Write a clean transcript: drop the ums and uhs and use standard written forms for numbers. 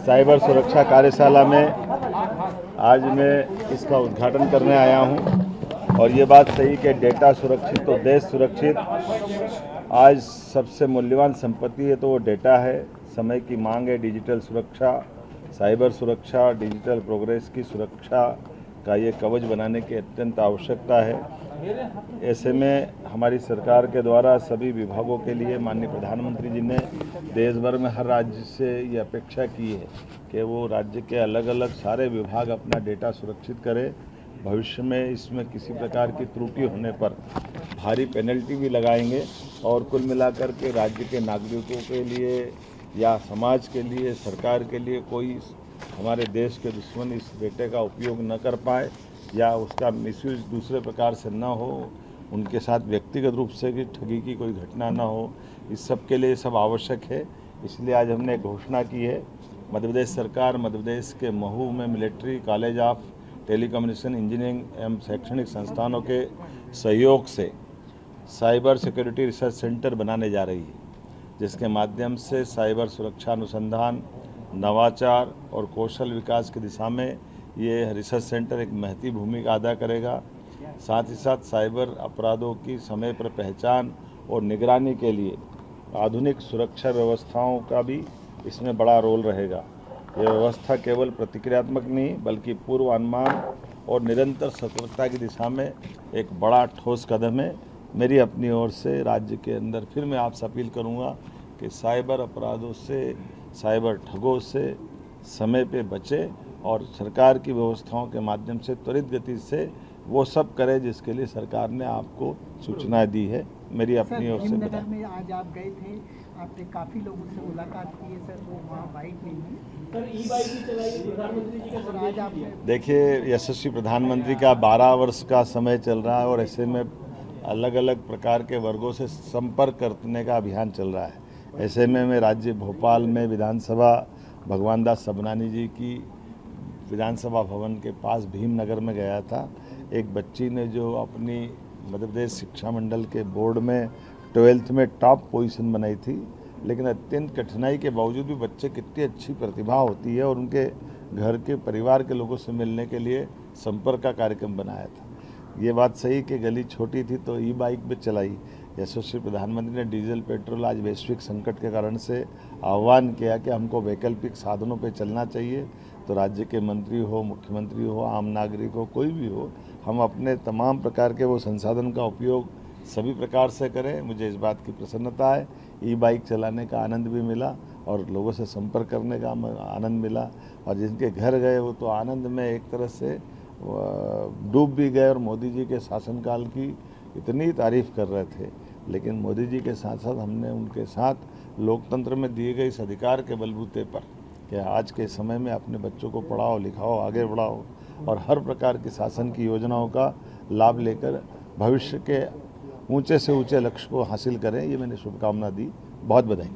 Cyber सुरक्षा कार्यशाला में आज मैं इसका उद्घाटन करने आया हूं और ये बात सही कि डेटा सुरक्षित तो देश सुरक्षित। आज सबसे मूल्यवान संपत्ति है तो वो डेटा है। समय की मांग है डिजिटल सुरक्षा, साइबर सुरक्षा, डिजिटल प्रोग्रेस की सुरक्षा का ये कवच बनाने की अत्यंत आवश्यकता है। ऐसे में हमारी सरकार के द्वारा सभी विभागों के लिए माननीय प्रधानमंत्री जी ने देश भर में हर राज्य से ये अपेक्षा की है कि वो राज्य के अलग अलग सारे विभाग अपना डेटा सुरक्षित करें। भविष्य में इसमें किसी प्रकार की त्रुटि होने पर भारी पेनल्टी भी लगाएंगे और कुल मिलाकर के राज्य के नागरिकों के लिए या समाज के लिए, सरकार के लिए कोई हमारे देश के दुश्मन इस डेटा का उपयोग न कर पाए या उसका मिसयूज दूसरे प्रकार से न हो, उनके साथ व्यक्तिगत रूप से भी ठगी की कोई घटना न हो। इस सब के लिए सब आवश्यक है। इसलिए आज हमने घोषणा की है, मध्य प्रदेश सरकार मध्य प्रदेश के महू में military college of telecommunication engineering एवं शैक्षणिक संस्थानों के सहयोग से साइबर सिक्योरिटी रिसर्च सेंटर बनाने जा रही है, जिसके माध्यम से साइबर सुरक्षा अनुसंधान, नवाचार और कौशल विकास की दिशा में ये रिसर्च सेंटर एक महती भूमिका अदा करेगा। साथ ही साथ साइबर अपराधों की समय पर पहचान और निगरानी के लिए आधुनिक सुरक्षा व्यवस्थाओं का भी इसमें बड़ा रोल रहेगा। यह व्यवस्था केवल प्रतिक्रियात्मक नहीं बल्कि पूर्व अनुमान और निरंतर सतर्कता की दिशा में एक बड़ा ठोस कदम है। मेरी अपनी ओर से राज्य के अंदर फिर मैं आपसे अपील करूंगा कि साइबर अपराधों से, साइबर ठगों से समय पे बचे और सरकार की व्यवस्थाओं के माध्यम से त्वरित गति से वो सब करे जिसके लिए सरकार ने आपको सूचनाएं दी है। मेरी अपनी ओर से नगर में आज आप गए थे, आपने काफी लोगों से मुलाकात की है सर, वो वहाँ बाइक नहीं है सर, ई बाइक भी चलाई प्रधानमंत्री जी का। सर आज आपने देखिए, यशस्वी प्रधानमंत्री का 12 वर्ष का समय चल रहा है और ऐसे में अलग अलग प्रकार के वर्गों से संपर्क करने का अभियान चल रहा है। ऐसे में मैं राज्य भोपाल में विधानसभा भगवान दास सबनानी जी की विधानसभा भवन के पास भीमनगर में गया था। एक बच्ची ने जो अपनी मध्य प्रदेश शिक्षा मंडल के बोर्ड में 12th में टॉप पोजीशन बनाई थी, लेकिन अत्यंत कठिनाई के बावजूद भी बच्चे कितनी अच्छी प्रतिभा होती है और उनके घर के परिवार के लोगों से मिलने के लिए संपर्क का कार्यक्रम बनाया था। ये बात सही कि गली छोटी थी तो ई बाइक पे चलाई। यशस्वी प्रधानमंत्री ने डीजल पेट्रोल आज वैश्विक संकट के कारण से आह्वान किया कि हमको वैकल्पिक साधनों पे चलना चाहिए। तो राज्य के मंत्री हो, मुख्यमंत्री हो, आम नागरिक हो, कोई भी हो, हम अपने तमाम प्रकार के वो संसाधन का उपयोग सभी प्रकार से करें। मुझे इस बात की प्रसन्नता है। ई बाइक चलाने का आनंद भी मिला और लोगों से संपर्क करने का आनंद मिला और जिनके घर गए वो तो आनंद में एक तरह से डूब भी गए और मोदी जी के शासनकाल की इतनी तारीफ कर रहे थे। लेकिन मोदी जी के साथ साथ हमने उनके साथ लोकतंत्र में दिए गए इस अधिकार के बलबूते पर कि आज के समय में अपने बच्चों को पढ़ाओ, लिखाओ, आगे बढ़ाओ और हर प्रकार की शासन की योजनाओं का लाभ लेकर भविष्य के ऊंचे से ऊंचे लक्ष्य को हासिल करें, ये मैंने शुभकामना दी। बहुत बधाई।